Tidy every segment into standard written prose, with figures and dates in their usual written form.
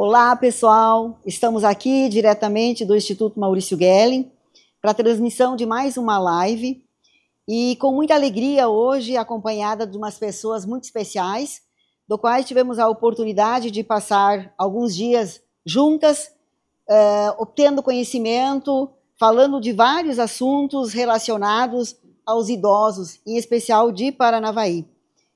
Olá, pessoal! Estamos aqui diretamente do Instituto Maurício Gellin para a transmissão de mais uma live e com muita alegria hoje acompanhada de umas pessoas muito especiais, do quais tivemos a oportunidade de passar alguns dias juntas, obtendo conhecimento, falando de vários assuntos relacionados aos idosos, em especial de Paranavaí.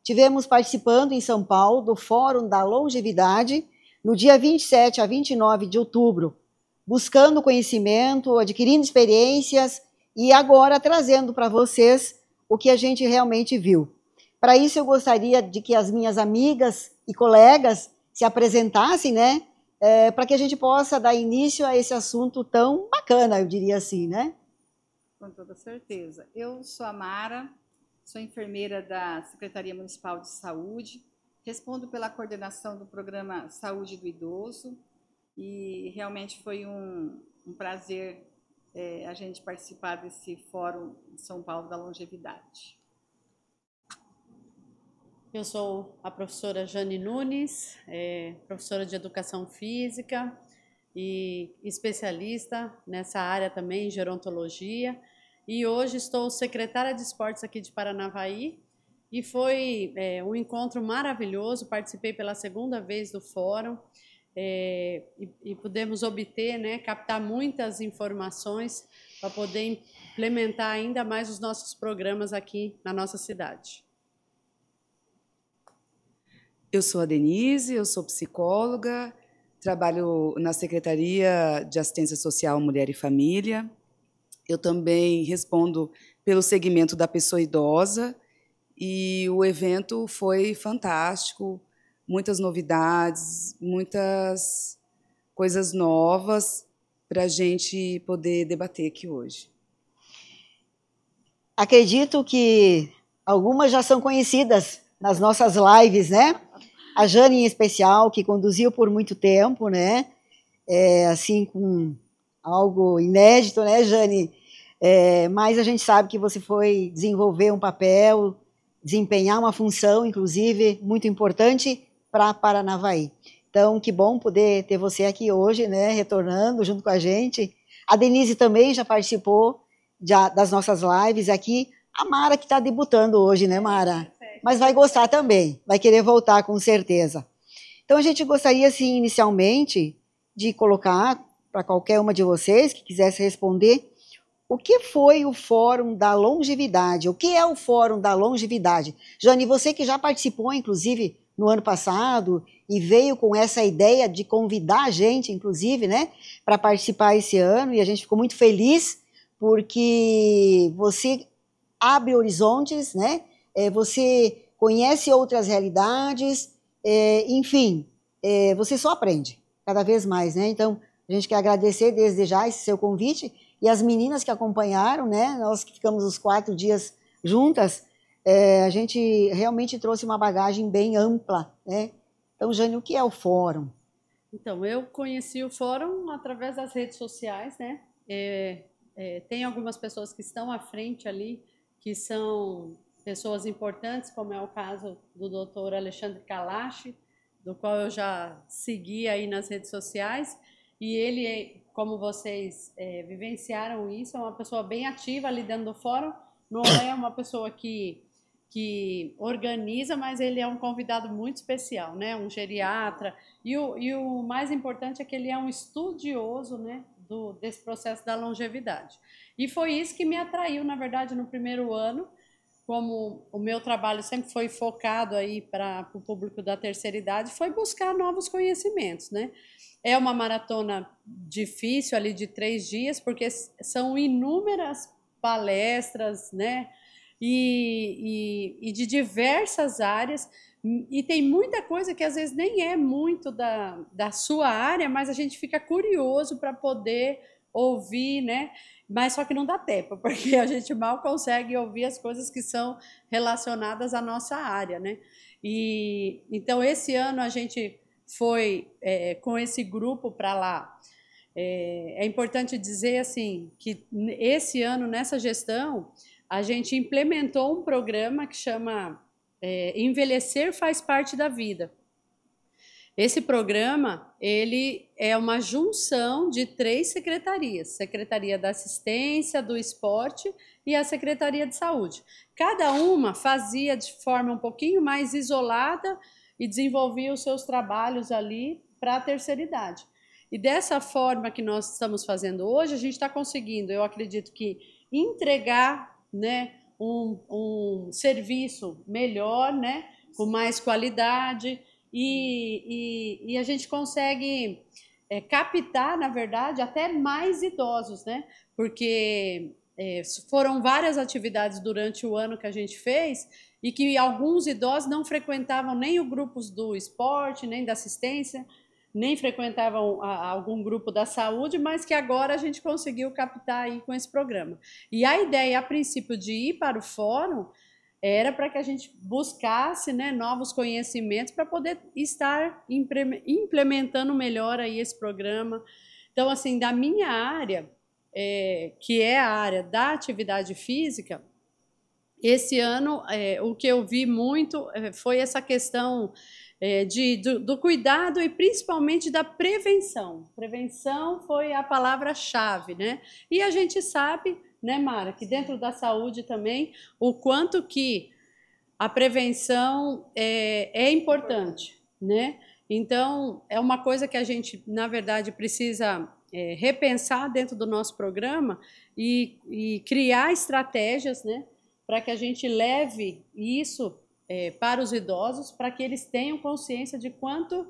Tivemos participando em São Paulo do Fórum da Longevidade, no dia 27 a 29 de outubro, buscando conhecimento, adquirindo experiências e agora trazendo para vocês o que a gente realmente viu. Para isso eu gostaria de que as minhas amigas e colegas se apresentassem, né? Para que a gente possa dar início a esse assunto tão bacana, eu diria assim, né? Com toda certeza. Eu sou a Mara, sou enfermeira da Secretaria Municipal de Saúde, respondo pela coordenação do programa Saúde do Idoso e realmente foi um prazer a gente participar desse Fórum de São Paulo da Longevidade. Eu sou a professora Jane Nunes, professora de Educação Física e especialista nessa área também, em gerontologia. E hoje estou secretária de esportes aqui de Paranavaí e foi um encontro maravilhoso, participei pela segunda vez do fórum e pudemos obter, né, captar muitas informações para poder implementar ainda mais os nossos programas aqui na nossa cidade. Eu sou a Denise, eu sou psicóloga, trabalho na Secretaria de Assistência Social, Mulher e Família. Eu também respondo pelo segmento da pessoa idosa e o evento foi fantástico, muitas novidades, muitas coisas novas para a gente poder debater aqui hoje. Acredito que algumas já são conhecidas nas nossas lives, né? A Jane em especial, que conduziu por muito tempo, né? Assim, com algo inédito, né, Jane? Mas a gente sabe que você foi desenvolver um papel, desempenhar uma função, inclusive, muito importante para Paranavaí. Então, que bom poder ter você aqui hoje, né, retornando junto com a gente. A Denise também já participou das nossas lives aqui. A Mara que está debutando hoje, né, Mara? Mas vai gostar também, vai querer voltar com certeza. Então, a gente gostaria, assim, inicialmente, de colocar para qualquer uma de vocês que quisesse responder o que foi o Fórum da Longevidade? O que é o Fórum da Longevidade? Jane, você que já participou, inclusive, no ano passado e veio com essa ideia de convidar a gente, inclusive, né, para participar esse ano, e a gente ficou muito feliz porque você abre horizontes, né? Você conhece outras realidades, enfim, você só aprende cada vez mais, né? Então, a gente quer agradecer desde já esse seu convite e as meninas que acompanharam, né? Nós que ficamos os 4 dias juntas, a gente realmente trouxe uma bagagem bem ampla, né? Então, Jane, o que é o fórum? Então, eu conheci o fórum através das redes sociais, né? Tem algumas pessoas que estão à frente ali, que são pessoas importantes, como é o caso do Dr. Alexandre Kalash, do qual eu já segui aí nas redes sociais, e ele, como vocês vivenciaram isso, é uma pessoa bem ativa ali dentro do fórum, não é uma pessoa que organiza, mas ele é um convidado muito especial, né? Um geriatra, e o mais importante é que ele é um estudioso, né, desse processo da longevidade. E foi isso que me atraiu, na verdade, no primeiro ano, como o meu trabalho sempre foi focado aí para o público da terceira idade, foi buscar novos conhecimentos, né? É uma maratona difícil ali de 3 dias, porque são inúmeras palestras, né? E de diversas áreas, e tem muita coisa que às vezes nem é muito da sua área, mas a gente fica curioso para poder ouvir, né? Mas só que não dá tempo, porque a gente mal consegue ouvir as coisas que são relacionadas à nossa área, né? E então esse ano a gente foi com esse grupo para lá. É importante dizer assim que esse ano, nessa gestão, a gente implementou um programa que chama Envelhecer Faz Parte da Vida. Esse programa, ele é uma junção de 3 secretarias: Secretaria da Assistência, do Esporte e a Secretaria de Saúde. Cada uma fazia de forma um pouquinho mais isolada e desenvolvia os seus trabalhos ali para a terceira idade. E dessa forma que nós estamos fazendo hoje, a gente está conseguindo, eu acredito que, entregar, né, um serviço melhor, né, com mais qualidade, e a gente consegue captar, na verdade, até mais idosos, né? Porque foram várias atividades durante o ano que a gente fez e que alguns idosos não frequentavam nem os grupos do esporte, nem da assistência, nem frequentavam algum grupo da saúde, mas que agora a gente conseguiu captar aí com esse programa. E a ideia, a princípio, de ir para o fórum era para que a gente buscasse, né, novos conhecimentos para poder estar implementando melhor aí esse programa. Então, assim, da minha área, que é a área da atividade física, esse ano o que eu vi muito foi essa questão do cuidado e principalmente da prevenção. Prevenção foi a palavra-chave, né? E a gente sabe, né, Mara, que dentro da saúde também, o quanto que a prevenção é importante, né? Então, é uma coisa que a gente, na verdade, precisa repensar dentro do nosso programa e criar estratégias, né, para que a gente leve isso para os idosos, para que eles tenham consciência de quanto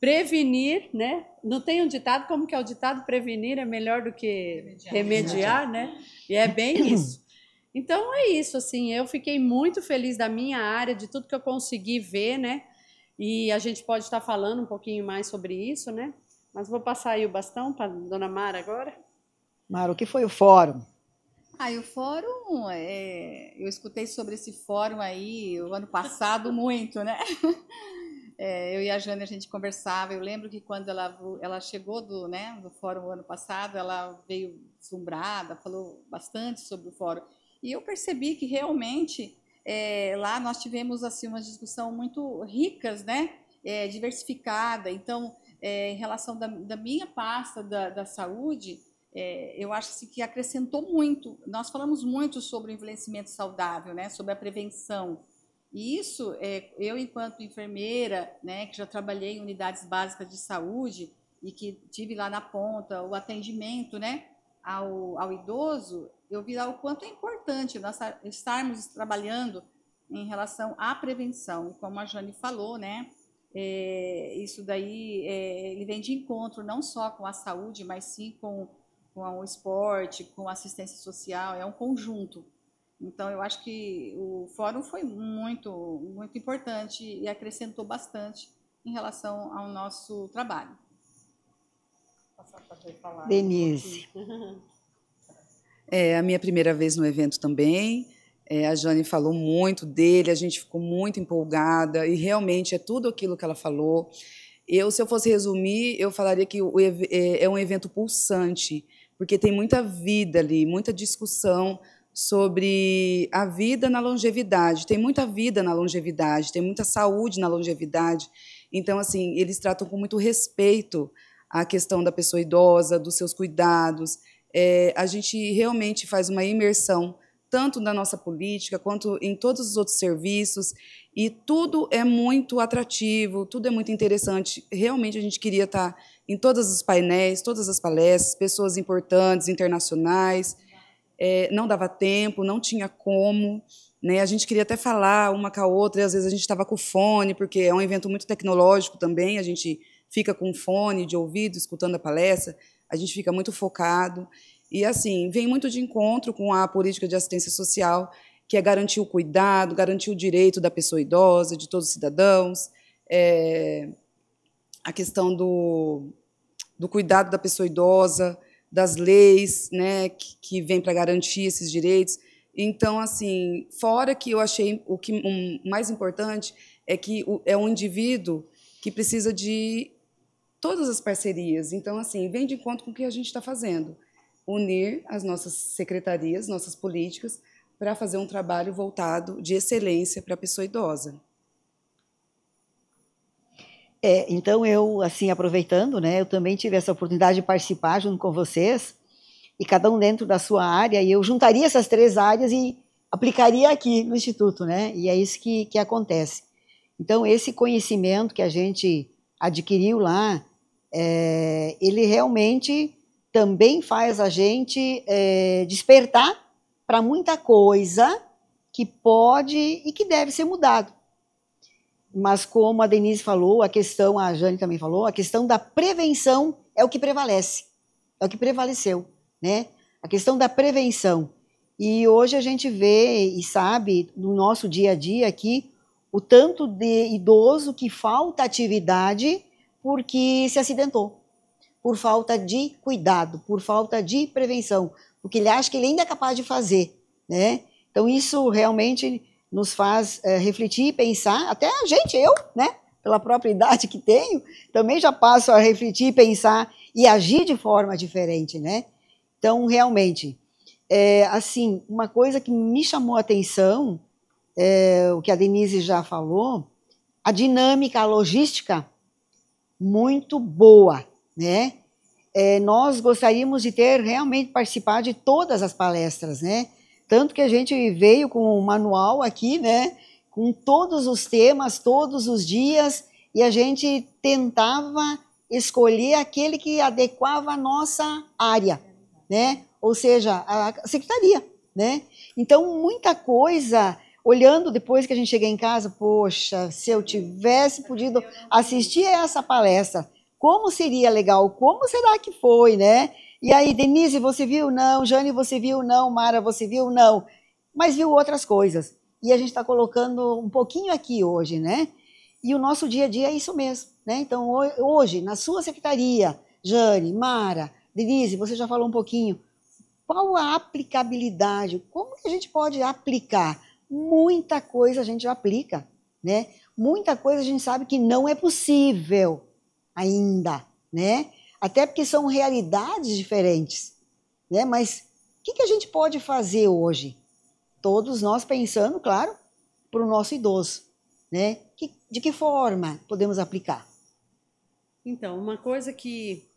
prevenir, né? Não tem um ditado, como que é o ditado? Prevenir é melhor do que remediar, né? E é bem isso. Então é isso, assim, eu fiquei muito feliz da minha área, de tudo que eu consegui ver, né? E a gente pode estar falando um pouquinho mais sobre isso, né? Mas vou passar aí o bastão para a dona Mara agora. Mara, o que foi o fórum? E o fórum, eu escutei sobre esse fórum aí o ano passado muito, né? Eu e a Jane, a gente conversava. Eu lembro que quando ela chegou do fórum o ano passado, ela veio deslumbrada, falou bastante sobre o fórum. E eu percebi que realmente lá nós tivemos assim uma discussão muito ricas, né? Diversificada. Então, em relação da minha pasta da saúde, eu acho assim, que acrescentou muito. Nós falamos muito sobre o envelhecimento saudável, né? Sobre a prevenção. E isso, eu enquanto enfermeira, né, que já trabalhei em unidades básicas de saúde e que tive lá na ponta o atendimento, né, ao idoso, eu vi lá o quanto é importante nós estarmos trabalhando em relação à prevenção. E como a Jane falou, né, isso daí ele vem de encontro não só com a saúde, mas sim com o esporte, com a assistência social, é um conjunto. Então, eu acho que o fórum foi muito, muito importante e acrescentou bastante em relação ao nosso trabalho. Denise. A minha primeira vez no evento também. A Jane falou muito dele, a gente ficou muito empolgada e realmente é tudo aquilo que ela falou. Se eu fosse resumir, eu falaria que é um evento pulsante, porque tem muita vida ali, muita discussão sobre a vida na longevidade. Tem muita vida na longevidade, tem muita saúde na longevidade. Então, assim, eles tratam com muito respeito a questão da pessoa idosa, dos seus cuidados. A gente realmente faz uma imersão, tanto na nossa política, quanto em todos os outros serviços, e tudo é muito atrativo, tudo é muito interessante. Realmente, a gente queria estar em todos os painéis, todas as palestras, pessoas importantes, internacionais. Não dava tempo, não tinha como, né? A gente queria até falar uma com a outra, e às vezes a gente estava com o fone, porque é um evento muito tecnológico também, a gente fica com um fone de ouvido, escutando a palestra, a gente fica muito focado. E, assim, vem muito de encontro com a política de assistência social, que é garantir o cuidado, garantir o direito da pessoa idosa, de todos os cidadãos, a questão do cuidado da pessoa idosa, das leis, né, que vêm para garantir esses direitos. Então, assim, fora que eu achei o mais importante é que é um indivíduo que precisa de todas as parcerias. Então, assim, vem de encontro com o que a gente está fazendo. Unir as nossas secretarias, nossas políticas, para fazer um trabalho voltado de excelência para a pessoa idosa. Então eu, assim, aproveitando, né, eu também tive essa oportunidade de participar junto com vocês, e cada um dentro da sua área, e eu juntaria essas 3 áreas e aplicaria aqui no Instituto, né, e é isso que acontece. Então, esse conhecimento que a gente adquiriu lá, ele realmente também faz a gente despertar para muita coisa que pode e que deve ser mudado. Mas como a Denise falou, a Jane também falou, a questão da prevenção é o que prevalece, é o que prevaleceu, né? A questão da prevenção. E hoje a gente vê e sabe, no nosso dia a dia aqui, o tanto de idoso que falta atividade porque se acidentou, por falta de cuidado, por falta de prevenção, porque ele acha que ele ainda é capaz de fazer, né? Então isso realmente nos faz refletir e pensar, até a gente, eu, né, pela própria idade que tenho, também já passo a refletir, pensar e agir de forma diferente, né? Então, realmente, assim, uma coisa que me chamou a atenção, o que a Denise já falou, a dinâmica, a logística, muito boa, né? Nós gostaríamos de ter realmente participado de todas as palestras, né? Tanto que a gente veio com um manual aqui, né? Com todos os temas, todos os dias, e a gente tentava escolher aquele que adequava a nossa área, né? Ou seja, a secretaria, né? Então, muita coisa, olhando depois que a gente chega em casa, poxa, se eu tivesse podido assistir a essa palestra, como seria legal, como será que foi, né? E aí, Denise, você viu? Não. Jane, você viu? Não. Mara, você viu? Não. Mas viu outras coisas. E a gente está colocando um pouquinho aqui hoje, né? E o nosso dia a dia é isso mesmo, né? Então, hoje, na sua secretaria, Jane, Mara, Denise, você já falou um pouquinho. Qual a aplicabilidade? Como que a gente pode aplicar? Muita coisa a gente já aplica, né? Muita coisa a gente sabe que não é possível ainda, né? Até porque são realidades diferentes, né? Mas o que a gente pode fazer hoje? Todos nós pensando, claro, para o nosso idoso, né? De que forma podemos aplicar? Então, uma coisa que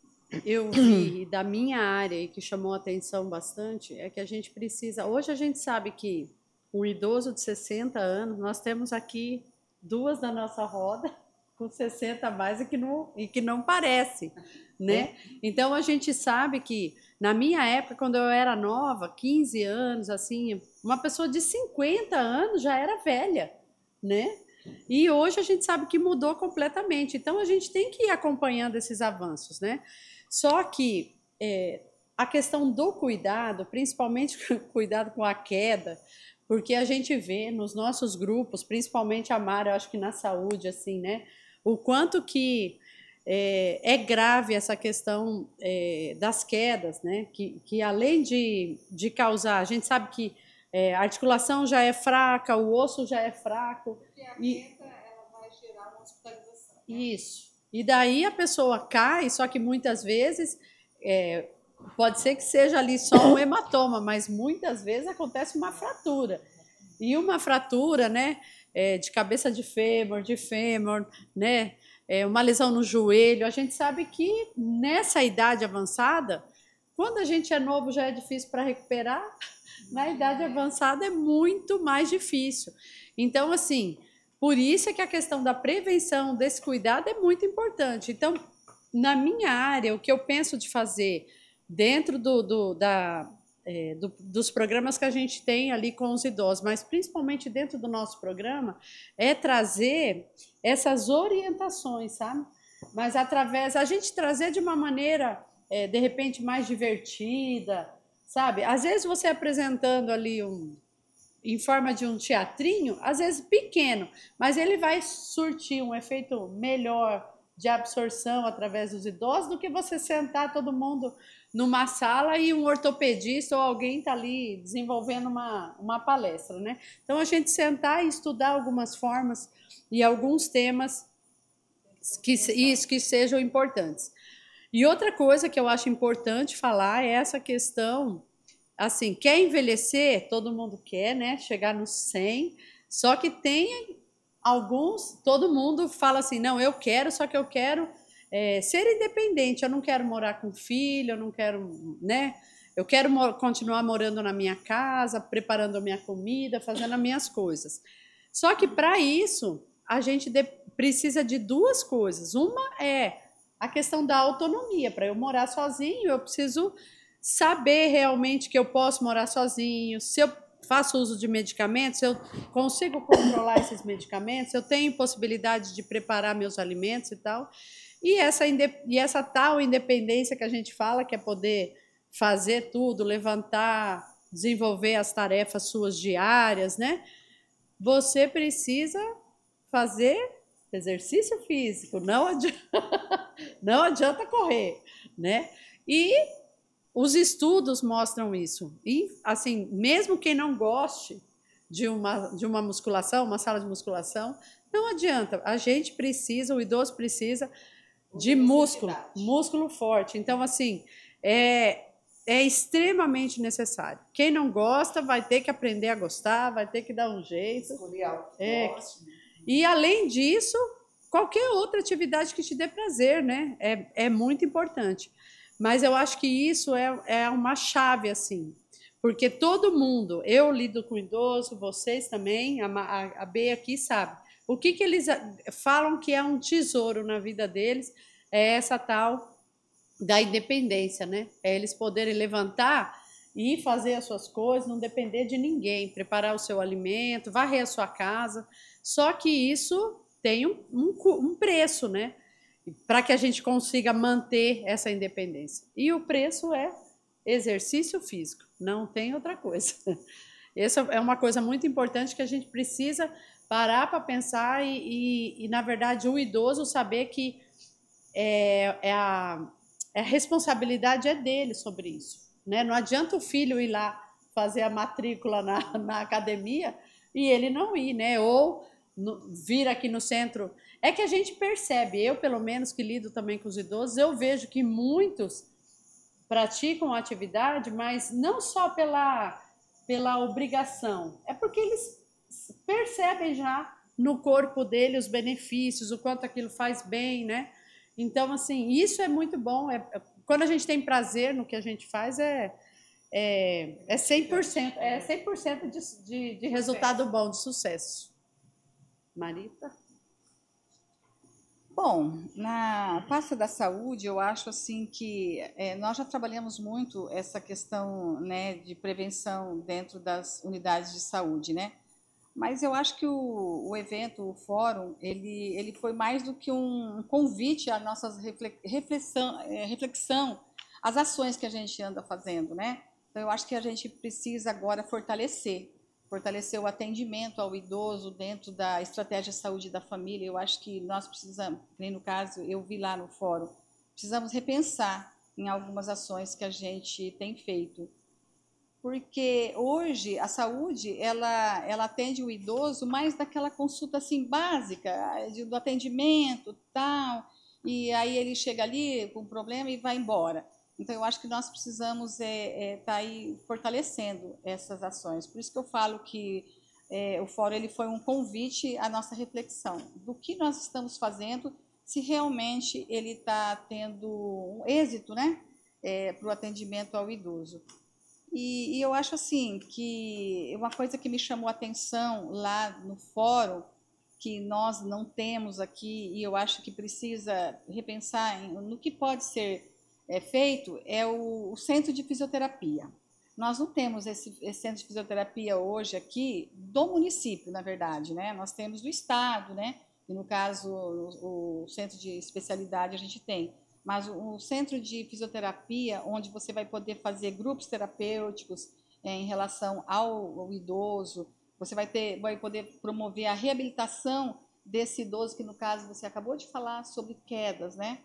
eu vi da minha área e que chamou a atenção bastante é que a gente precisa... Hoje a gente sabe que um idoso de 60 anos, nós temos aqui 2 da nossa roda com 60 a mais e que não parece, né? Então, a gente sabe que, na minha época, quando eu era nova, 15 anos, assim, uma pessoa de 50 anos já era velha, né? E hoje a gente sabe que mudou completamente. Então, a gente tem que ir acompanhando esses avanços, né? Só que a questão do cuidado, principalmente cuidado com a queda, porque a gente vê nos nossos grupos, principalmente a Mara, eu acho que na saúde, assim, né? O quanto que é grave essa questão das quedas, né? Que além de causar, a gente sabe que a articulação já é fraca, o osso já é fraco. Porque a queda, ela vai gerar uma hospitalização. Né? Isso. E daí a pessoa cai, só que muitas vezes pode ser que seja ali só um hematoma, mas muitas vezes acontece uma fratura. E uma fratura, né, de cabeça de fêmur, né, uma lesão no joelho, a gente sabe que nessa idade avançada, quando a gente é novo já é difícil para recuperar, na idade avançada é muito mais difícil. Então, assim, por isso é que a questão da prevenção, desse cuidado é muito importante. Então, na minha área, o que eu penso de fazer dentro dos programas que a gente tem ali com os idosos, mas principalmente dentro do nosso programa, é trazer essas orientações, sabe? Mas através, a gente trazer de uma maneira, de repente, mais divertida, sabe? Às vezes você apresentando ali em forma de um teatrinho, às vezes pequeno, mas ele vai surtir um efeito melhor de absorção através dos idosos do que você sentar todo mundo numa sala e um ortopedista ou alguém está ali desenvolvendo uma palestra, né? Então, a gente sentar e estudar algumas formas e alguns temas que sejam importantes. E outra coisa que eu acho importante falar é essa questão, assim, quer envelhecer? Todo mundo quer, né? Chegar nos 100, só que tem alguns, todo mundo fala assim, não, eu quero, só que eu quero ser independente, eu não quero morar com filho, eu não quero, né? Eu quero continuar morando na minha casa, preparando a minha comida, fazendo as minhas coisas. Só que para isso, a gente precisa de duas coisas. Uma é a questão da autonomia. Para eu morar sozinho, eu preciso saber realmente que eu posso morar sozinho, se eu faço uso de medicamentos, eu consigo controlar esses medicamentos, eu tenho possibilidade de preparar meus alimentos e tal. E essa tal independência que a gente fala, que é poder fazer tudo, levantar, desenvolver as tarefas suas diárias, né? Você precisa fazer exercício físico, não adianta correr, né? E os estudos mostram isso. E, assim, mesmo quem não goste de uma musculação, uma sala de musculação, não adianta. A gente precisa, o idoso precisa de músculo forte. Então, assim, é extremamente necessário. Quem não gosta vai ter que aprender a gostar, vai ter que dar um jeito. E, além disso, qualquer outra atividade que te dê prazer, né? É muito importante. Mas eu acho que isso é uma chave, assim. Porque todo mundo, eu lido com idoso, vocês também, a Bea aqui sabe. O que eles falam que é um tesouro na vida deles é essa tal da independência, né? É eles poderem levantar e fazer as suas coisas, não depender de ninguém, preparar o seu alimento, varrer a sua casa. Só que isso tem um preço, né? Para que a gente consiga manter essa independência. E o preço é exercício físico, não tem outra coisa. Essa é uma coisa muito importante que a gente precisa parar para pensar e, na verdade, o idoso saber que a responsabilidade é dele sobre isso, né? Não adianta o filho ir lá fazer a matrícula na academia e ele não ir, né? Ou vir aqui no centro. É que a gente percebe, eu pelo menos que lido também com os idosos, eu vejo que muitos praticam a atividade, mas não só pela obrigação, é porque eles percebem já no corpo dele os benefícios, o quanto aquilo faz bem, né? Então, assim, isso é muito bom. Quando a gente tem prazer no que a gente faz, é 100%, 100% de resultado bom, de sucesso. Marita? Bom, na pasta da saúde, eu acho assim que nós já trabalhamos muito essa questão, né, de prevenção dentro das unidades de saúde, né? Mas eu acho que o evento, o fórum, ele foi mais do que um convite à nossa reflexão, às ações que a gente anda fazendo, né? Então, eu acho que a gente precisa agora fortalecer o atendimento ao idoso dentro da estratégia de saúde da família. Eu acho que nós precisamos, no caso, eu vi lá no fórum, precisamos repensar em algumas ações que a gente tem feito. Porque hoje a saúde, ela atende o idoso mais daquela consulta assim básica, do atendimento, tal, e aí ele chega ali com um problema e vai embora. Então, eu acho que nós precisamos tá aí fortalecendo essas ações. Por isso que eu falo que o fórum ele foi um convite à nossa reflexão do que nós estamos fazendo, se realmente ele está tendo um êxito, né, para o atendimento ao idoso. E eu acho assim que uma coisa que me chamou a atenção lá no fórum, que nós não temos aqui, e eu acho que precisa repensar no que pode ser feito, é o centro de fisioterapia. Nós não temos esse centro de fisioterapia hoje aqui do município, na verdade, né? Nós temos do estado, né? E no caso, o centro de especialidade a gente tem. Mas o centro de fisioterapia, onde você vai poder fazer grupos terapêuticos em relação ao idoso, você vai poder promover a reabilitação desse idoso, que no caso você acabou de falar sobre quedas, né?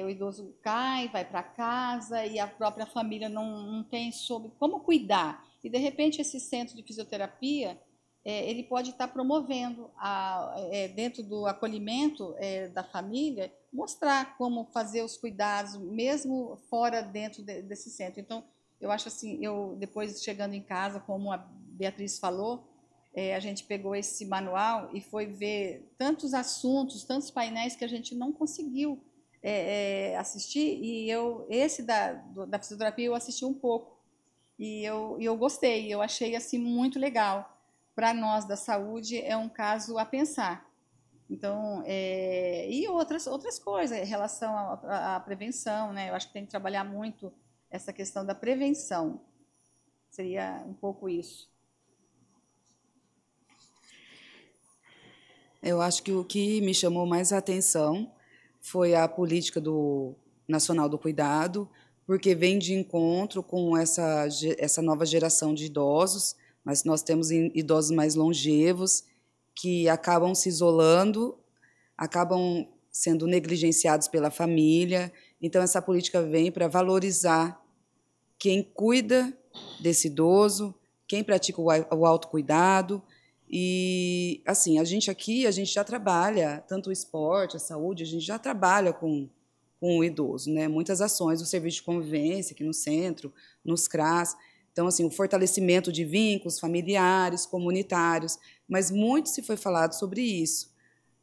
O idoso cai, vai para casa e a própria família não tem sobre como cuidar. E de repente esse centro de fisioterapia ele pode estar promovendo dentro do acolhimento da família, mostrar como fazer os cuidados mesmo fora dentro desse centro. Então eu acho assim, eu depois chegando em casa, como a Beatriz falou, a gente pegou esse manual e foi ver tantos assuntos, tantos painéis que a gente não conseguiu assistir. E esse da fisioterapia eu assisti um pouco e eu gostei. Eu achei assim muito legal. Para nós da saúde é um caso a pensar. Então, e outras coisas em relação à prevenção, né? Eu acho que tem que trabalhar muito essa questão da prevenção. Seria um pouco isso. Eu acho que o que me chamou mais a atenção foi a política nacional do cuidado, porque vem de encontro com essa nova geração de idosos, mas nós temos idosos mais longevos que acabam se isolando, acabam sendo negligenciados pela família. Então, essa política vem para valorizar quem cuida desse idoso, quem pratica o autocuidado. E, assim, a gente já trabalha, tanto o esporte, a saúde, a gente já trabalha com o idoso, né? Muitas ações do serviço de convivência aqui no centro, nos CRAS. Então, assim, o fortalecimento de vínculos familiares, comunitários, mas muito se foi falado sobre isso.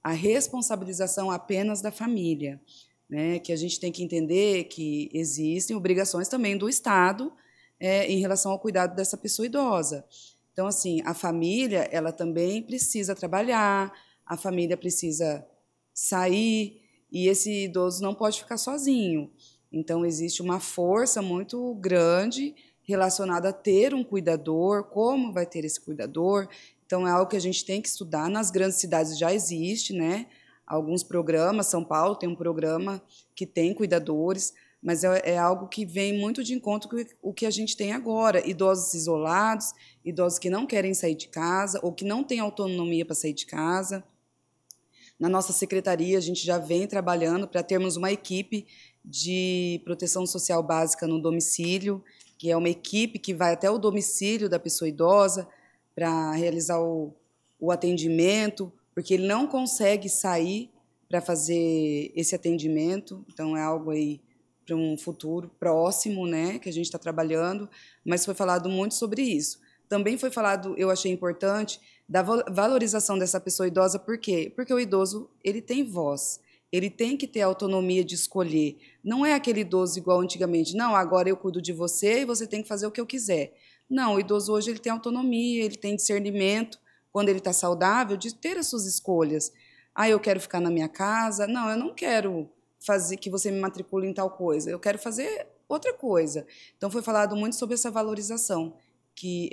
A responsabilização apenas da família, né? Que a gente tem que entender que existem obrigações também do Estado em relação ao cuidado dessa pessoa idosa. Então, assim, a família, ela também precisa trabalhar, a família precisa sair, e esse idoso não pode ficar sozinho. Então, existe uma força muito grande relacionada a ter um cuidador, como vai ter esse cuidador. Então, é algo que a gente tem que estudar. Nas grandes cidades já existe, né? Alguns programas, São Paulo tem um programa que tem cuidadores, mas é algo que vem muito de encontro com o que a gente tem agora, idosos isolados, idosos que não querem sair de casa ou que não têm autonomia para sair de casa. Na nossa secretaria, a gente já vem trabalhando para termos uma equipe de proteção social básica no domicílio, que é uma equipe que vai até o domicílio da pessoa idosa para realizar o atendimento, porque ele não consegue sair para fazer esse atendimento. Então, é algo aí para um futuro próximo, né, que a gente está trabalhando, mas foi falado muito sobre isso. Também foi falado, eu achei importante, da valorização dessa pessoa idosa, por quê? Porque o idoso, ele tem voz, ele tem que ter autonomia de escolher. Não é aquele idoso igual antigamente, não, agora eu cuido de você e você tem que fazer o que eu quiser. Não, o idoso hoje ele tem autonomia, ele tem discernimento, quando ele está saudável, de ter as suas escolhas. Ah, eu quero ficar na minha casa. Não, eu não quero fazer que você me matricule em tal coisa, eu quero fazer outra coisa. Então, foi falado muito sobre essa valorização, que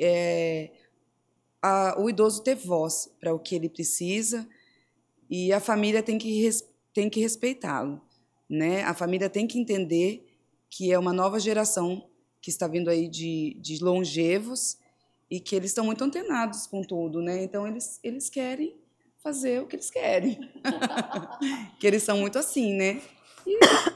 o idoso ter voz para o que ele precisa e a família tem que respeitá-lo, né? A família tem que entender que é uma nova geração que está vindo aí de longevos e que eles estão muito antenados com tudo, né? Então, eles querem fazer o que eles querem. Que eles são muito assim, né?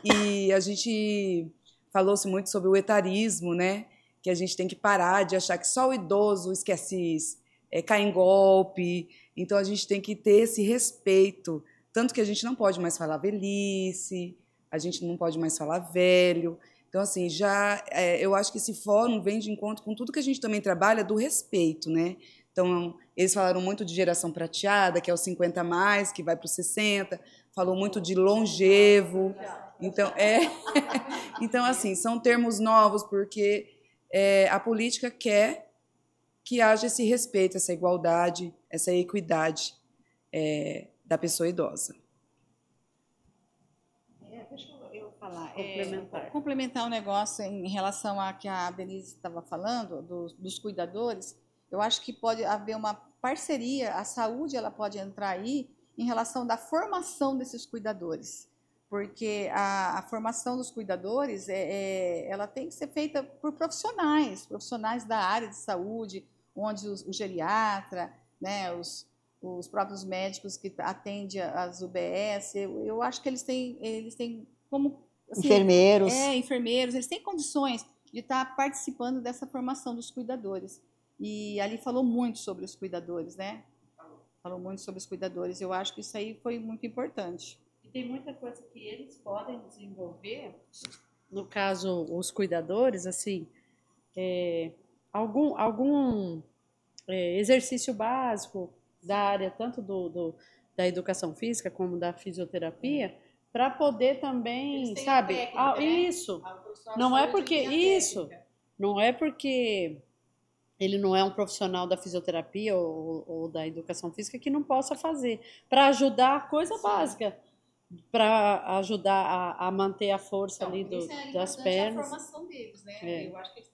E a gente falou-se muito sobre o etarismo, né? Que a gente tem que parar de achar que só o idoso esquece, cai em golpe. Então, a gente tem que ter esse respeito. Tanto que a gente não pode mais falar velhice, a gente não pode mais falar velho. Então, assim, eu acho que esse fórum vem de encontro com tudo que a gente também trabalha do respeito, né? Então, eles falaram muito de geração prateada, que é o 50 a mais, que vai para os 60, falou muito de longevo. Então, então, assim, são termos novos, porque a política quer que haja esse respeito, essa igualdade, essa equidade da pessoa idosa. Deixa eu falar. Complementar. Complementar um negócio em relação a que a Denise estava falando, dos cuidadores. Eu acho que pode haver uma parceria, a saúde ela pode entrar aí em relação da formação desses cuidadores, porque a formação dos cuidadores ela tem que ser feita por profissionais da área de saúde, onde o geriatra, né, os próprios médicos que atendem as UBS, eu acho que eles têm como assim, enfermeiros, eles têm condições de estar participando dessa formação dos cuidadores. E ali falou muito sobre os cuidadores, né? Falou muito sobre os cuidadores. Eu acho que isso aí foi muito importante. E tem muita coisa que eles podem desenvolver. No caso, os cuidadores, assim, algum exercício básico da área tanto da educação física como da fisioterapia, para poder também, sabe? Técnica, né? Isso. Não é porque isso. Não é porque ele não é um profissional da fisioterapia ou da educação física que não possa fazer, para ajudar a coisa básica, para ajudar a manter a força Então, ali das a pernas. formação deles, né? Eu acho que eles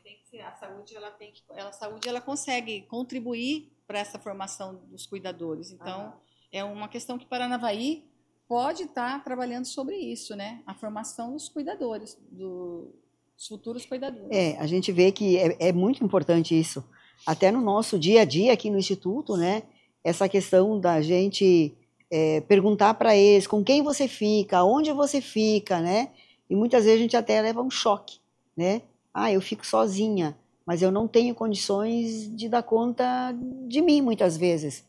tem que ser, a saúde, a saúde ela consegue contribuir para essa formação dos cuidadores. Então, é uma questão que Paranavaí pode estar trabalhando sobre isso, né? A formação dos cuidadores, dos futuros cuidadores. A gente vê que é muito importante isso. Até no nosso dia a dia aqui no Instituto, né? Essa questão da gente perguntar para eles com quem você fica, onde você fica, né? E muitas vezes a gente até leva um choque, né? Eu fico sozinha, mas eu não tenho condições de dar conta de mim muitas vezes.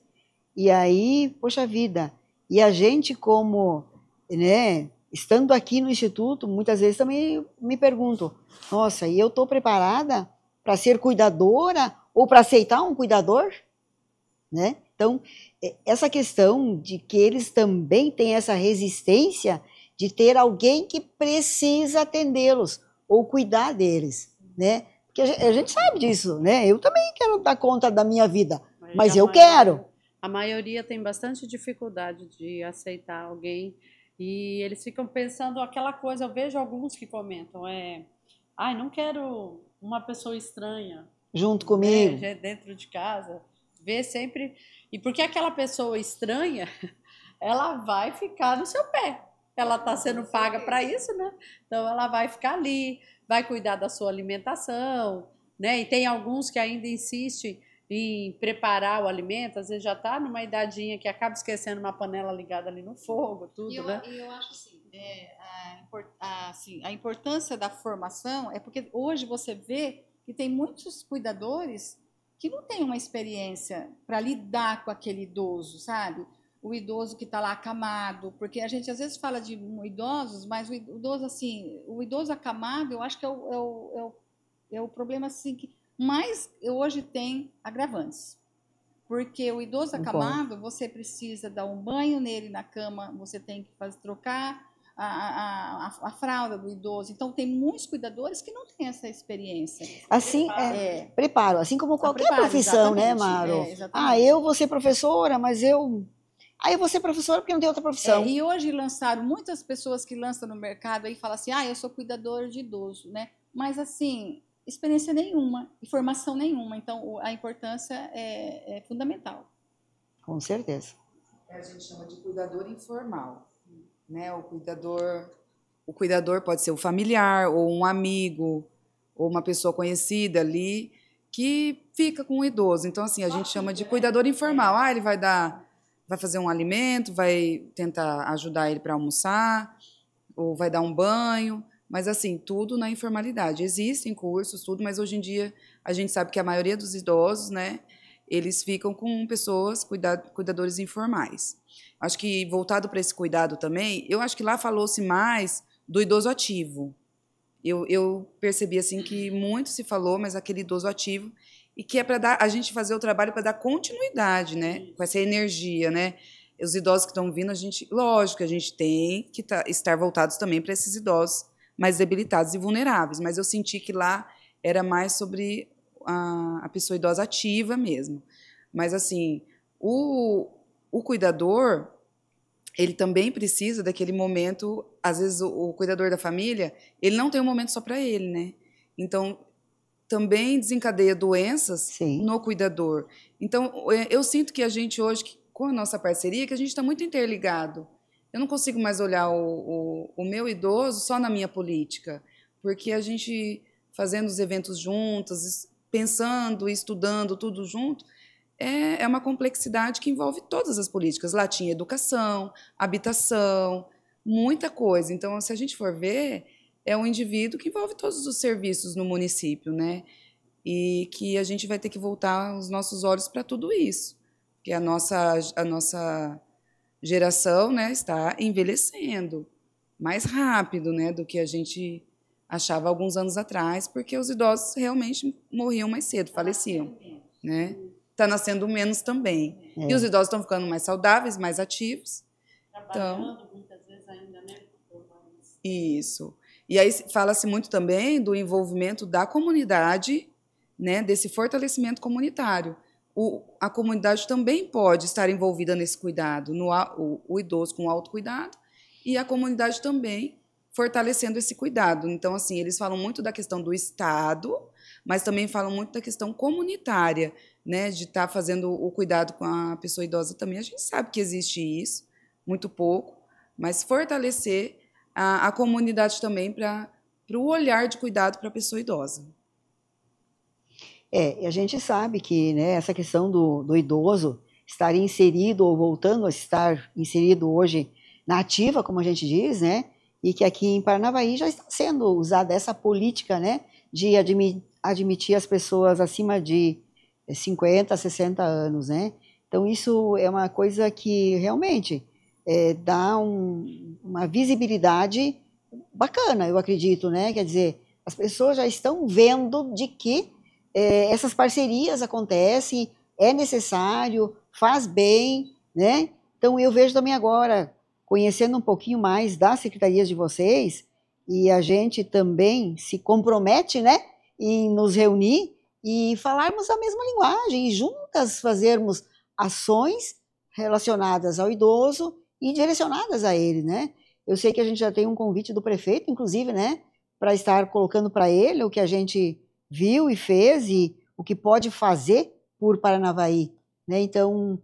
E aí, poxa vida, e a gente como, né, estando aqui no Instituto, muitas vezes também me pergunto, nossa, e eu estou preparada para ser cuidadora ou para aceitar um cuidador? Né? Então, essa questão de que eles também têm essa resistência de ter alguém que precisa atendê-los ou cuidar deles, né? Porque a gente sabe disso, né? Eu também quero dar conta da minha vida, mas eu quero. A maioria tem bastante dificuldade de aceitar alguém e eles ficam pensando aquela coisa. Eu vejo alguns que comentam, não quero uma pessoa estranha junto comigo, dentro de casa. Vê sempre. E porque aquela pessoa estranha, ela vai ficar no seu pé. Ela está sendo paga para isso, né? Então ela vai ficar ali, vai cuidar da sua alimentação, né? E tem alguns que ainda insistem em preparar o alimento, às vezes já está numa idadinha que acaba esquecendo uma panela ligada ali no fogo, tudo, né? E eu acho assim, a importância da formação é porque hoje você vê que tem muitos cuidadores que não têm uma experiência para lidar com aquele idoso, sabe? O idoso que está lá acamado, porque a gente às vezes fala de idosos, mas o idoso assim, o idoso acamado, eu acho que é o problema assim que mais hoje tem agravantes. Porque o idoso acamado, você precisa dar um banho nele na cama, você tem que trocar a fralda do idoso. Então, tem muitos cuidadores que não têm essa experiência. Assim, preparo, assim como qualquer profissão, né, Maro? Eu vou ser professora, mas eu vou ser professora porque não tem outra profissão. E hoje lançaram, muitas pessoas que lançam no mercado aí falam assim, eu sou cuidador de idoso, né? Mas, assim, experiência nenhuma, formação nenhuma. Então, a importância é fundamental. Com certeza. A gente chama de cuidador informal. Né? O cuidador pode ser o familiar, ou um amigo, ou uma pessoa conhecida ali, que fica com o idoso. Então, assim, a gente chama de cuidador informal. Ele vai fazer um alimento, vai tentar ajudar ele para almoçar, ou vai dar um banho, mas, assim, tudo na informalidade. Existem cursos, tudo, mas hoje em dia a gente sabe que a maioria dos idosos, né, eles ficam com pessoas, cuidadores informais. Acho que, voltado para esse cuidado também, eu acho que lá falou-se mais do idoso ativo. Eu percebi assim que muito se falou, mas aquele idoso ativo, e que é para a gente fazer o trabalho para dar continuidade, né, com essa energia, né? Os idosos que estão vindo, lógico que a gente tem que estar voltados também para esses idosos mais debilitados e vulneráveis, mas eu senti que lá era mais sobre a pessoa idosa ativa mesmo. Mas, assim, o cuidador, ele também precisa daquele momento. Às vezes o cuidador da família, ele não tem um momento só para ele, né? Então, também desencadeia doenças Sim. no cuidador. Então, eu sinto que a gente hoje, com a nossa parceria, que a gente está muito interligado. Eu não consigo mais olhar o meu idoso só na minha política, porque a gente, fazendo os eventos juntos, pensando, estudando tudo junto, é uma complexidade que envolve todas as políticas. Lá tinha educação, habitação, muita coisa. Então, se a gente for ver, é um indivíduo que envolve todos os serviços no município, né? E que a gente vai ter que voltar os nossos olhos para tudo isso. Porque a nossa geração, né, está envelhecendo mais rápido, né, do que a gente achava alguns anos atrás, porque os idosos realmente morriam mais cedo, faleciam. né? Está nascendo menos também. É. E os idosos estão ficando mais saudáveis, mais ativos. Trabalhando muitas vezes ainda, né? Isso. E aí fala-se muito também do envolvimento da comunidade, né, desse fortalecimento comunitário. A comunidade também pode estar envolvida nesse cuidado, o idoso com autocuidado, e a comunidade também fortalecendo esse cuidado. Então, assim, eles falam muito da questão do Estado, mas também falam muito da questão comunitária, né, de estar fazendo o cuidado com a pessoa idosa também. A gente sabe que existe isso, muito pouco, mas fortalecer a comunidade também para o olhar de cuidado para a pessoa idosa. E a gente sabe que, né, essa questão do idoso estar inserido ou voltando a estar inserido hoje na ativa, como a gente diz, né, e que aqui em Paranavaí já está sendo usada essa política, né, de admitir as pessoas acima de 50, 60 anos, né. Então isso é uma coisa que realmente dá uma visibilidade bacana, eu acredito, né, quer dizer, as pessoas já estão vendo de que essas parcerias acontecem, é necessário, faz bem, né? Então eu vejo também agora, conhecendo um pouquinho mais das secretarias de vocês, e a gente também se compromete, né, em nos reunir e falarmos a mesma linguagem, e juntas fazermos ações relacionadas ao idoso e direcionadas a ele, né? Eu sei que a gente já tem um convite do prefeito, inclusive, né, para estar colocando para ele o que a gente viu e fez e o que pode fazer por Paranavaí, né? Então,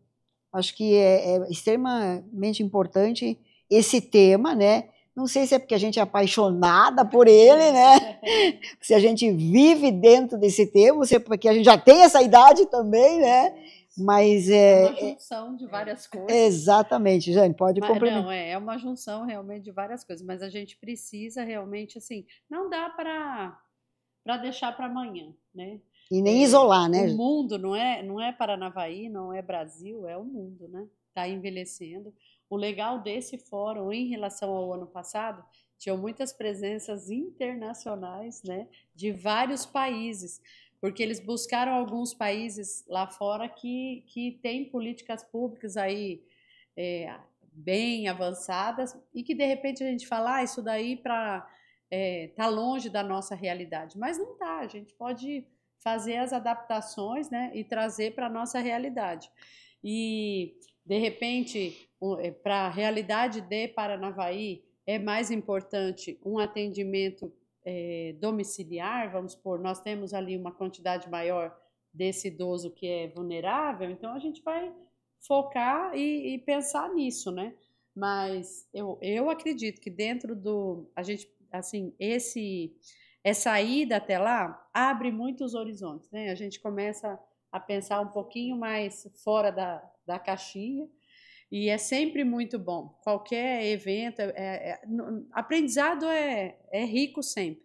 acho que é extremamente importante esse tema, né? Não sei se é porque a gente é apaixonada por ele, né? Se a gente vive dentro desse tema, se é porque a gente já tem essa idade também, né? Mas é uma junção de várias coisas. Exatamente, Jane, pode complementar. Não, é uma junção realmente de várias coisas, mas a gente precisa realmente, assim, não dá para deixar para amanhã, né? E nem isolar, né? O mundo não é Paranavaí, não é Brasil, é o mundo, né? Está envelhecendo. O legal desse fórum, em relação ao ano passado, tinham muitas presenças internacionais, né? De vários países, porque eles buscaram alguns países lá fora que têm políticas públicas aí bem avançadas e que de repente a gente fala, isso daí tá longe da nossa realidade, mas não tá, a gente pode fazer as adaptações, né, e trazer para a nossa realidade. E de repente, para a realidade de Paranavaí, é mais importante um atendimento domiciliar, vamos supor, nós temos ali uma quantidade maior desse idoso que é vulnerável, então a gente vai focar e pensar nisso, né? Mas eu acredito que dentro a gente, assim, essa ida até lá abre muitos horizontes, né? A gente começa a pensar um pouquinho mais fora da caixinha, e é sempre muito bom. Qualquer evento, aprendizado é rico sempre.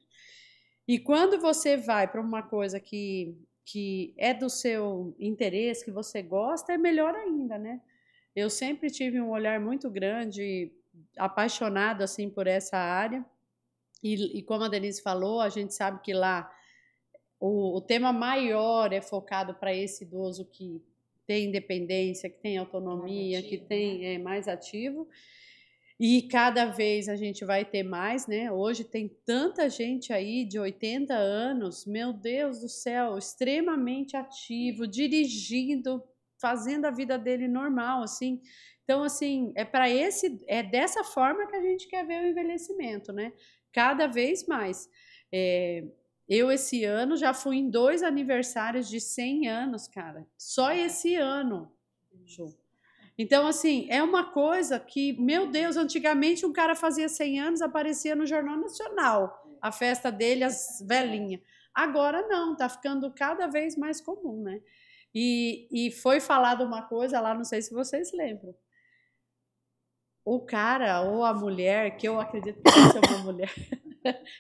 E quando você vai para uma coisa que é do seu interesse, que você gosta, é melhor ainda, né? Eu sempre tive um olhar muito grande, apaixonado assim por essa área. E como a Denise falou, a gente sabe que lá o tema maior é focado para esse idoso que tem independência, que tem autonomia, que tem mais ativo. E cada vez a gente vai ter mais, né? Hoje tem tanta gente aí de 80 anos, meu Deus do céu, extremamente ativo, dirigindo, fazendo a vida dele normal, assim. Então, assim, é dessa forma que a gente quer ver o envelhecimento, né? Cada vez mais. Eu, esse ano, já fui em 2 aniversários de 100 anos, cara. Só esse ano. Então, assim, é uma coisa que, meu Deus, antigamente um cara fazia 100 anos, aparecia no Jornal Nacional, a festa dele, as velhinhas. Agora não, tá ficando cada vez mais comum, né? E foi falado uma coisa lá, não sei se vocês lembram. O cara ou a mulher, que eu acredito que deve ser uma mulher,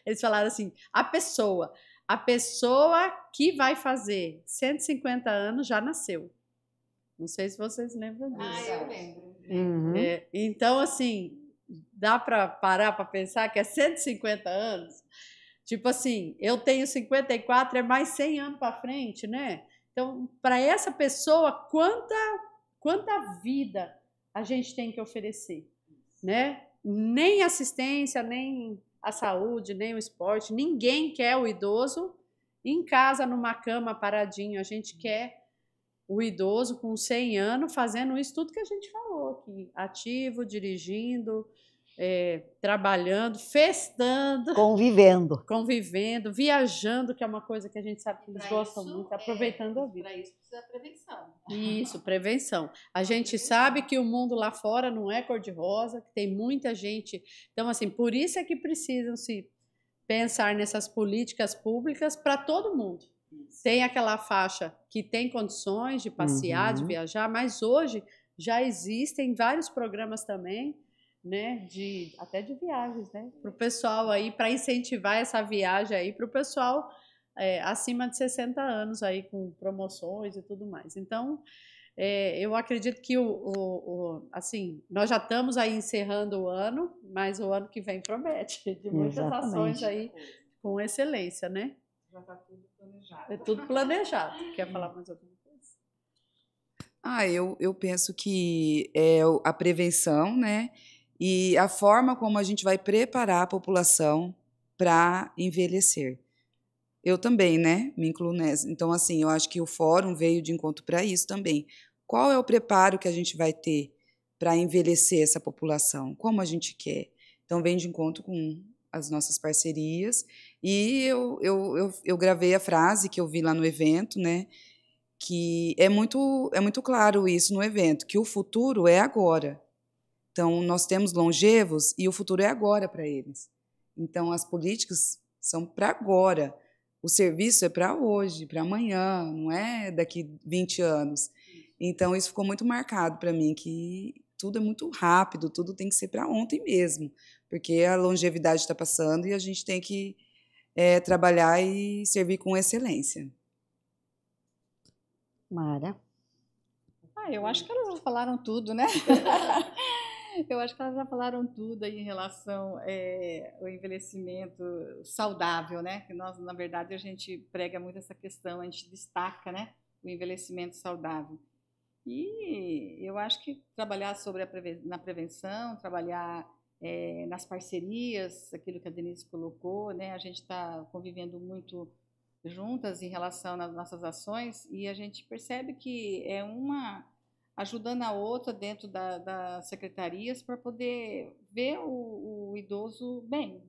eles falaram assim, a pessoa que vai fazer 150 anos já nasceu. Não sei se vocês lembram disso. Eu lembro. Uhum. Então, assim, dá para parar para pensar que é 150 anos? Tipo assim, eu tenho 54, é mais 100 anos para frente, né? Então, para essa pessoa, quanta vida a gente tem que oferecer, né? Nem assistência, nem a saúde, nem o esporte. Ninguém quer o idoso em casa, numa cama, paradinho. A gente quer o idoso com 100 anos fazendo isso tudo que a gente falou aqui. Ativo, dirigindo, trabalhando, festando. Convivendo, viajando, que é uma coisa que a gente sabe que eles gostam muito, aproveitando a vida. Para isso precisa prevenção. Isso, prevenção. A gente sabe que o mundo lá fora não é cor-de-rosa, que tem muita gente. Então, assim, por isso é que precisam se pensar nessas políticas públicas para todo mundo. Tem aquela faixa que tem condições de passear, de viajar, mas hoje já existem vários programas também, né, até de viagens, né, para o pessoal aí, para incentivar essa viagem aí para o pessoal acima de 60 anos aí, com promoções e tudo mais. Então, eu acredito que assim, nós já estamos aí encerrando o ano, mas o ano que vem promete de muitas ações aí com excelência, né? Já está tudo planejado. É tudo planejado. Quer falar mais alguma coisa? Eu penso que é a prevenção, né? E a forma como a gente vai preparar a população para envelhecer. Eu também, né? Me incluo nessa. Então, assim, eu acho que o fórum veio de encontro para isso também. Qual é o preparo que a gente vai ter para envelhecer essa população? Como a gente quer? Então, vem de encontro com as nossas parcerias. E eu gravei a frase que eu vi lá no evento, né? Que é muito claro isso no evento, que o futuro é agora. Então, nós temos longevos e o futuro é agora para eles. Então, as políticas são para agora. O serviço é para hoje, para amanhã, não é daqui 20 anos. Então, isso ficou muito marcado para mim, que tudo é muito rápido, tudo tem que ser para ontem mesmo, porque a longevidade está passando e a gente tem que trabalhar e servir com excelência. Mara? Eu acho que elas já falaram tudo, né? Eu acho que elas já falaram tudo aí em relação ao envelhecimento saudável, né? Que nós, na verdade, a gente prega muito essa questão, a gente destaca, né? O envelhecimento saudável. E eu acho que trabalhar na prevenção, trabalhar nas parcerias, aquilo que a Denise colocou, né? A gente está convivendo muito juntas em relação às nossas ações e a gente percebe que é uma ajudando a outra dentro das secretarias para poder ver o idoso bem.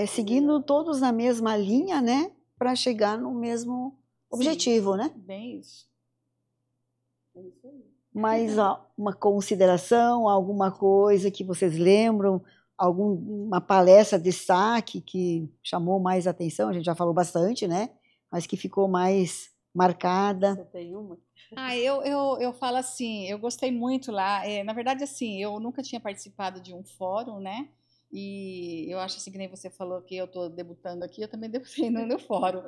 Seguindo todos na mesma linha, né? Para chegar no mesmo objetivo, Sim, né? Bem isso. É isso aí. Mais uma consideração, alguma coisa que vocês lembram, alguma palestra de destaque que chamou mais atenção? A gente já falou bastante, né? Mas que ficou mais marcada. Você tem uma? Eu falo assim, eu gostei muito lá. Na verdade, assim, eu nunca tinha participado de um fórum, né? E eu acho assim, que nem você falou que eu estou debutando aqui, eu também debutei no fórum.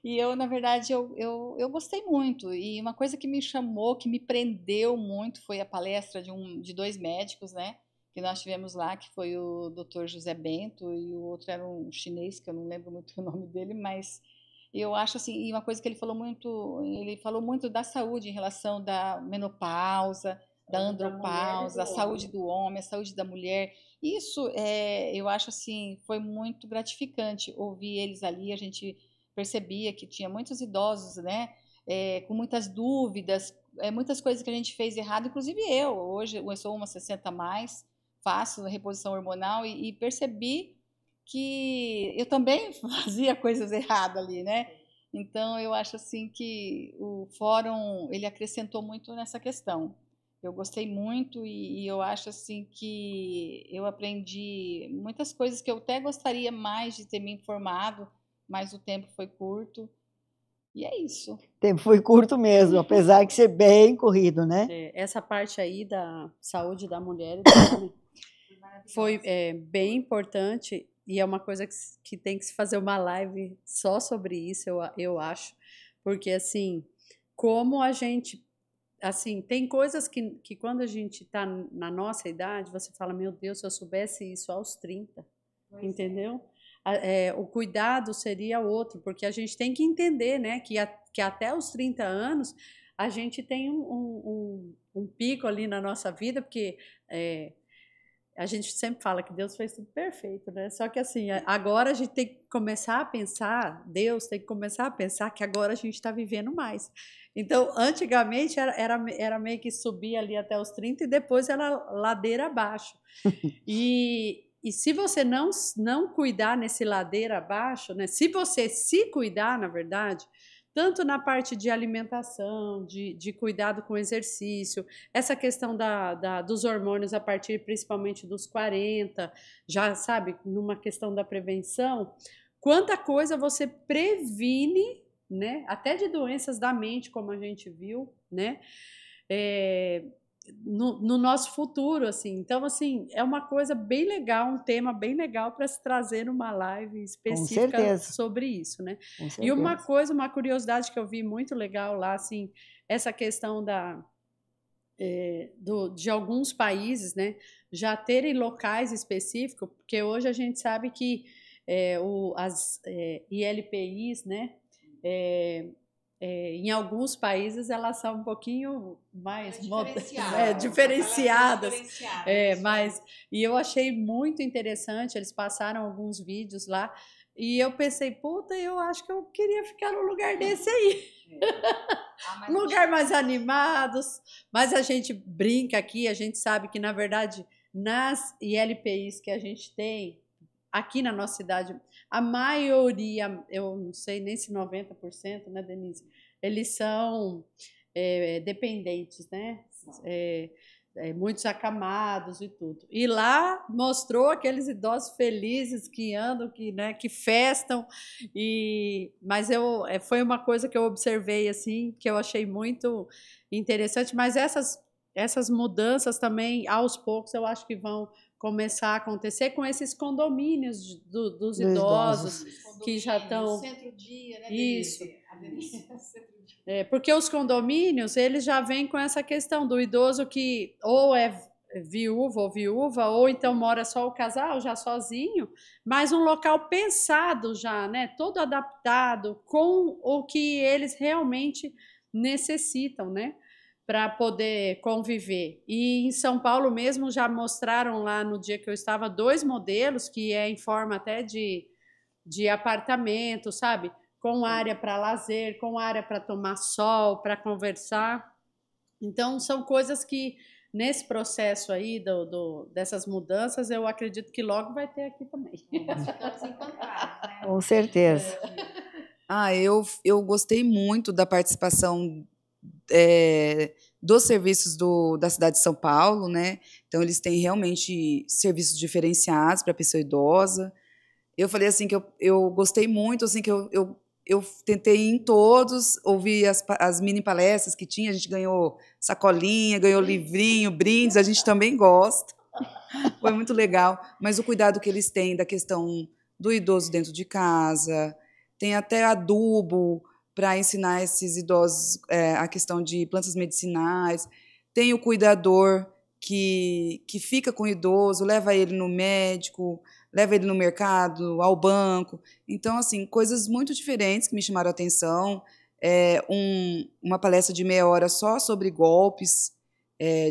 E eu, na verdade, eu gostei muito. E uma coisa que me chamou, que me prendeu muito, foi a palestra de 2 médicos, né? Que nós tivemos lá, que foi o Dr. José Bento e o outro era um chinês, que eu não lembro muito o nome dele, mas eu acho assim, e uma coisa que ele falou muito da saúde em relação da menopausa, da andropausa, a saúde do homem, a saúde da mulher. Isso, eu acho assim, foi muito gratificante ouvir eles ali, a gente percebia que tinha muitos idosos, né, com muitas dúvidas, muitas coisas que a gente fez errado, inclusive hoje eu sou uma 60 a mais, faço reposição hormonal e percebi que eu também fazia coisas erradas ali, né? Então eu acho assim que o fórum ele acrescentou muito nessa questão. Eu gostei muito e eu acho assim que eu aprendi muitas coisas que eu até gostaria mais de ter me informado, mas o tempo foi curto. E é isso. O tempo foi curto mesmo, apesar de ser bem corrido, né? Essa parte aí da saúde da mulher e do homem foi bem importante e é uma coisa que tem que se fazer uma live só sobre isso, eu acho, porque assim, como a gente, assim, tem coisas que quando a gente está na nossa idade, você fala, meu Deus, se eu soubesse isso aos 30, entendeu? o cuidado seria outro, porque a gente tem que entender, né, que até os 30 anos a gente tem um pico ali na nossa vida, porque a gente sempre fala que Deus fez tudo perfeito, né? Só que assim, agora a gente tem que começar a pensar, Deus tem que começar a pensar que agora a gente está vivendo mais. Então, antigamente era meio que subir ali até os 30 e depois era ladeira abaixo. E se você não cuidar nesse ladeira abaixo, né? Se você se cuidar, na verdade, tanto na parte de alimentação, de cuidado com exercício, essa questão dos hormônios a partir principalmente dos 40, já sabe, numa questão da prevenção, quanta coisa você previne, né? Até de doenças da mente, como a gente viu, né? No nosso futuro, assim. Então, assim, é uma coisa bem legal, um tema bem legal para se trazer numa live específica sobre isso, né? E uma curiosidade que eu vi muito legal lá, assim, essa questão de alguns países, né, já terem locais específicos, porque hoje a gente sabe que as ILPIs, né, em alguns países elas são um pouquinho mais diferenciadas. E eu achei muito interessante, eles passaram alguns vídeos lá, e eu pensei, puta, eu acho que eu queria ficar num lugar desse aí. Lugar mais animado, mas a gente brinca aqui, a gente sabe que, na verdade, nas ILPIs que a gente tem, aqui na nossa cidade, a maioria, eu não sei nem se 90%, né, Denise? Eles são dependentes, né? Muitos acamados e tudo. E lá mostrou aqueles idosos felizes que andam, que festam. Mas foi uma coisa que eu observei, assim, que eu achei muito interessante. Mas essas mudanças também, aos poucos, eu acho que vão começar a acontecer com esses condomínios dos idosos que já estão... Centro-dia, né, Isso. Denise? Porque os condomínios, eles já vêm com essa questão do idoso que ou é viúva, ou então mora só o casal, já sozinho, mas um local pensado já, né, todo adaptado com o que eles realmente necessitam, né, para poder conviver. E em São Paulo mesmo já mostraram lá no dia que eu estava 2 modelos, que é em forma até de apartamento, sabe? Com área para lazer, com área para tomar sol, para conversar. Então, são coisas que, nesse processo aí dessas mudanças, eu acredito que logo vai ter aqui também. Nós ficamos encantados, né? Com certeza. Eu gostei muito da participação dos serviços da cidade de São Paulo, né? Então, eles têm realmente serviços diferenciados para a pessoa idosa. Eu falei assim que eu gostei muito, assim, que eu tentei ir em todos, ouvir as mini palestras que tinha, a gente ganhou sacolinha, ganhou livrinho, brindes, a gente também gosta. Foi muito legal. Mas o cuidado que eles têm da questão do idoso dentro de casa, tem até adubo para ensinar esses idosos a questão de plantas medicinais, tem o cuidador que fica com o idoso, leva ele no médico, leva ele no mercado, ao banco. Então, assim, coisas muito diferentes que me chamaram a atenção. Uma palestra de meia hora só sobre golpes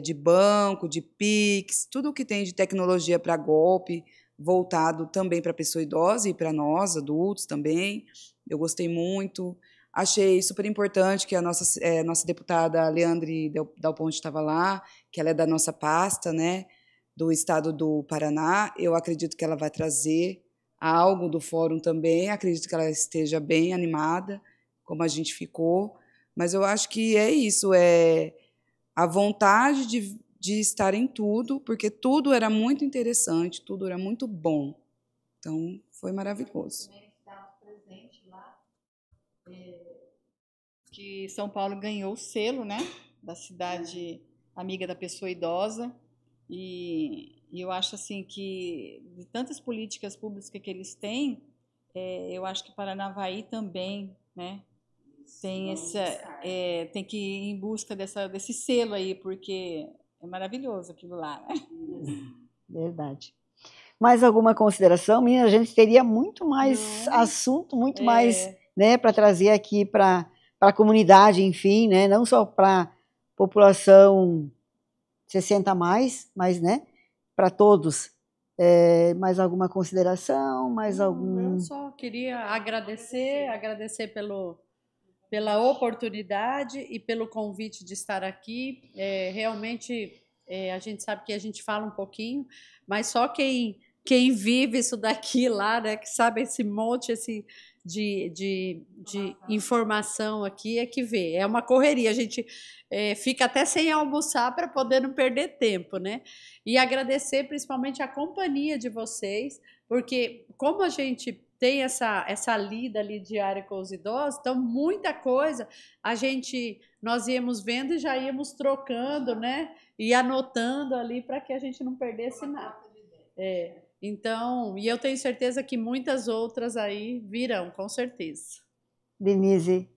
de banco, de Pix, tudo o que tem de tecnologia para golpe, voltado também para a pessoa idosa e para nós, adultos também. Eu gostei muito. Achei super importante que a nossa deputada Leandre Dal Ponte estava lá, que ela é da nossa pasta, né, do estado do Paraná. Eu acredito que ela vai trazer algo do fórum também. Acredito que ela esteja bem animada, como a gente ficou. Mas eu acho que é isso, a vontade de estar em tudo, porque tudo era muito interessante, tudo era muito bom. Então, foi maravilhoso. Que São Paulo ganhou o selo, né, da cidade amiga da pessoa idosa, e eu acho assim que de tantas políticas públicas que eles têm, eu acho que Paranavaí também, né, tem que ir em busca desse selo aí, porque é maravilhoso aquilo lá, né? Verdade. Mais alguma consideração? Menina, a gente teria muito mais assunto, muito mais, né, para trazer aqui para a comunidade, enfim, né, não só para população 60 a mais, mas, né, para todos. Mais alguma consideração? Mais algum... Eu só queria agradecer pela oportunidade e pelo convite de estar aqui. Realmente, a gente sabe que a gente fala um pouquinho, mas só quem vive isso daqui lá, né, que sabe esse monte de informação aqui, é que vê. É uma correria, a gente fica até sem almoçar para poder não perder tempo, né? E agradecer principalmente a companhia de vocês, porque como a gente tem essa lida ali diária com os idosos, então muita coisa nós íamos vendo e já íamos trocando, né? E anotando ali para que a gente não perdesse nada. Então, e eu tenho certeza que muitas outras aí virão, com certeza. Denise,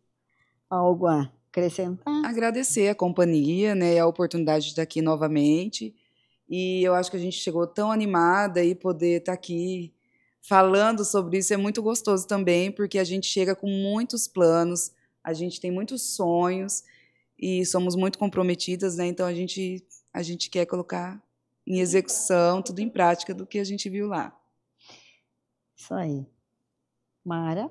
algo a acrescentar? Agradecer a companhia, né, a oportunidade de estar aqui novamente. E eu acho que a gente chegou tão animada e poder estar aqui falando sobre isso é muito gostoso também, porque a gente chega com muitos planos, a gente tem muitos sonhos e somos muito comprometidas, né? Então a gente quer colocar em execução, tudo em prática do que a gente viu lá. Isso aí. Mara?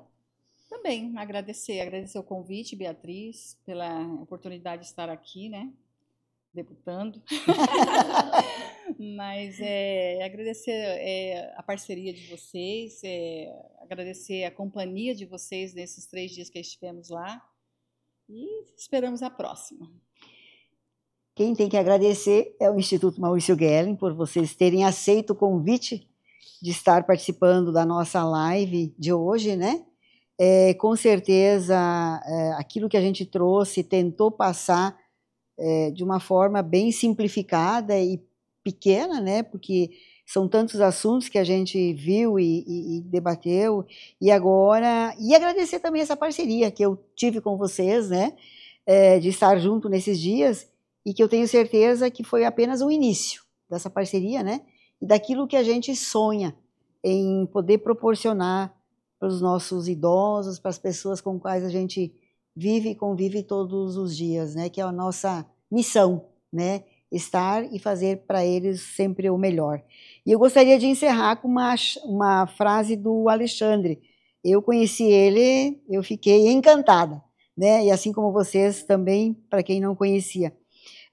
Também agradecer o convite, Beatriz, pela oportunidade de estar aqui, né? Debutando. Mas agradecer a parceria de vocês, agradecer a companhia de vocês nesses 3 dias que estivemos lá e esperamos a próxima. Quem tem que agradecer é o Instituto Maurício Gellin por vocês terem aceito o convite de estar participando da nossa live de hoje, né? Com certeza, aquilo que a gente trouxe, tentou passar de uma forma bem simplificada e pequena, né? Porque são tantos assuntos que a gente viu e debateu, e agora... E agradecer também essa parceria que eu tive com vocês, né? De estar junto nesses dias, e que eu tenho certeza que foi apenas o início dessa parceria, né? E daquilo que a gente sonha em poder proporcionar para os nossos idosos, para as pessoas com quais a gente vive e convive todos os dias, né? Que é a nossa missão, né? Estar e fazer para eles sempre o melhor. E eu gostaria de encerrar com uma frase do Alexandre. Eu conheci ele, eu fiquei encantada, né? E assim como vocês também, para quem não conhecia.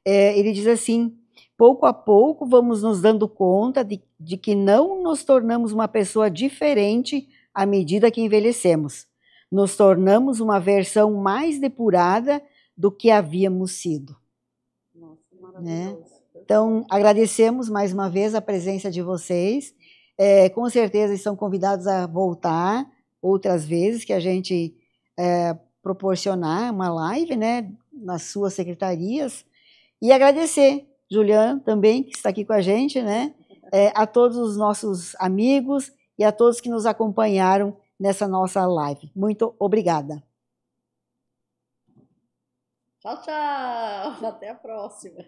Ele diz assim: pouco a pouco vamos nos dando conta de que não nos tornamos uma pessoa diferente à medida que envelhecemos. Nos tornamos uma versão mais depurada do que havíamos sido. Nossa, Né? maravilhoso. Então, agradecemos mais uma vez a presença de vocês. Com certeza estão convidados a voltar outras vezes, que a gente proporcionar uma live, né, nas suas secretarias. E agradecer, Juliana, também, que está aqui com a gente, né? A todos os nossos amigos e a todos que nos acompanharam nessa nossa live. Muito obrigada. Tchau, tchau. Até a próxima.